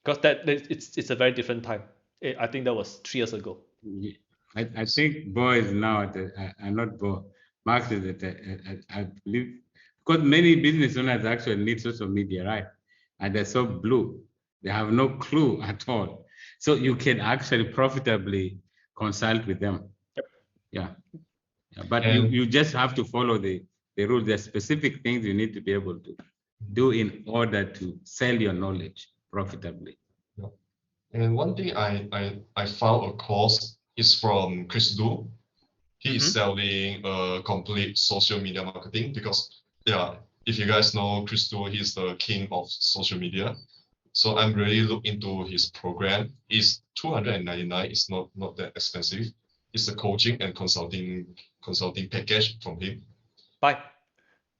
[SPEAKER 1] because it's a very different time. I think that was 3 years ago.
[SPEAKER 3] Yeah. I think Bo is now I'm not Bo. Max is I believe, because many business owners actually need social media, right? And they're so blue. They have no clue at all. So you can actually profitably consult with them.
[SPEAKER 1] Yep.
[SPEAKER 3] Yeah. But
[SPEAKER 2] And
[SPEAKER 3] you just have to follow the rules. There's specific things you need to be able to do in order to sell your knowledge profitably?
[SPEAKER 2] And one thing I found a course is from Chris Du. He is selling complete social media marketing because yeah, if you guys know Chris Du, he's the king of social media. So I'm really looking into his program. It's 299. It's not that expensive. It's a coaching and consulting package from him.
[SPEAKER 1] Bye.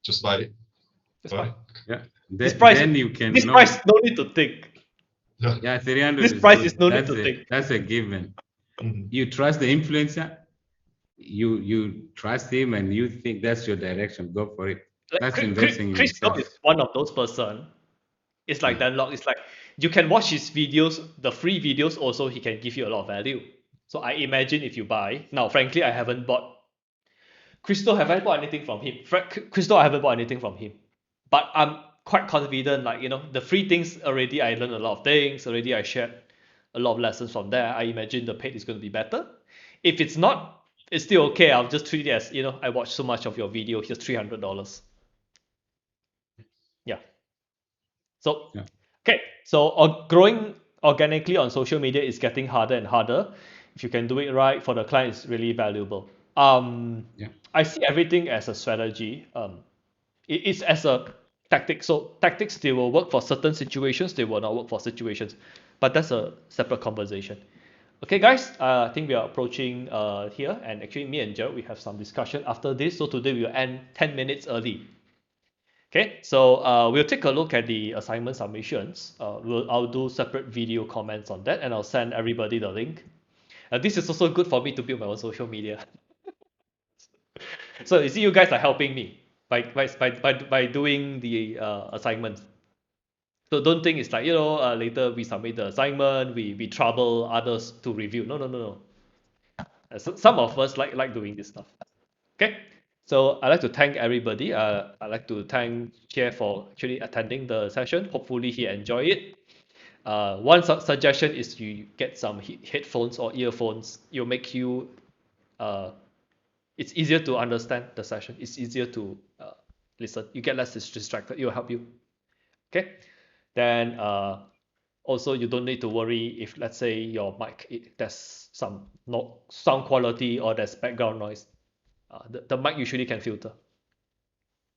[SPEAKER 2] Just buy it.
[SPEAKER 1] Just
[SPEAKER 2] Buy
[SPEAKER 1] buy.
[SPEAKER 2] it.
[SPEAKER 3] Yeah.
[SPEAKER 1] This price,
[SPEAKER 3] Then you can
[SPEAKER 1] this
[SPEAKER 3] know.
[SPEAKER 1] price, no need to think.
[SPEAKER 3] Yeah, 300
[SPEAKER 1] This
[SPEAKER 3] is
[SPEAKER 1] price
[SPEAKER 3] good.
[SPEAKER 1] is no need to think.
[SPEAKER 3] That's a given.
[SPEAKER 2] Mhm.
[SPEAKER 3] You trust the influencer, you trust him, and you think that's your direction. Go for it.
[SPEAKER 1] Like
[SPEAKER 3] That's investing in
[SPEAKER 1] Chris
[SPEAKER 3] yourself.
[SPEAKER 1] is one of those person. It's like that lock. It's like you can watch his videos, the free videos. Also, he can give you a lot of value. So I imagine if you buy now, frankly, I haven't bought. Crystal, have I bought anything from him? Crystal, I haven't bought anything from him, but I'm quite confident. Like the free things already, I learned a lot of things already. I shared a lot of lessons from there. I imagine the paid is going to be better. If it's not, it's still okay. I'll just treat it as I watched so much of your video. Here's $300. Yeah. So
[SPEAKER 3] Yeah.
[SPEAKER 1] okay. So growing organically on social media is getting harder and harder. If you can do it right for the client, it's really valuable.
[SPEAKER 3] Yeah.
[SPEAKER 1] I see everything as a strategy. It's as a tactic. So tactics, they will work for certain situations, they will not work for situations, but that's a separate conversation. Okay, guys, I think we are approaching here, and actually me and Gerald, we have some discussion after this. So today we will end 10 minutes early. Okay, so we'll take a look at the assignment submissions. I'll do separate video comments on that, and I'll send everybody the link. This is also good for me to build my own social media. So you see, you guys are helping me by doing the assignments. So don't think it's like later we submit the assignment, we trouble others to review. No, no, no, no. Some of us like doing this stuff. Okay, so I'd like to thank everybody. I'd like to thank Chair for actually attending the session. Hopefully he enjoyed it. One suggestion is you get some headphones or earphones. It'll make you it's easier to understand the session. It's easier to listen. You get less distracted. It will help you. Okay. Then also you don't need to worry if let's say your mic there's some no sound quality or there's background noise. The mic usually can filter.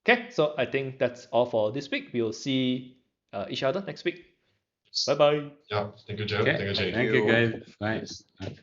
[SPEAKER 1] Okay. So I think that's all for this week. We'll see each other next week. Bye bye.
[SPEAKER 2] Yeah. Thank you, Joe.
[SPEAKER 3] Okay.
[SPEAKER 2] Thank you, Jay.
[SPEAKER 3] Thank you, guys. Bye.
[SPEAKER 7] Yes.
[SPEAKER 3] Bye.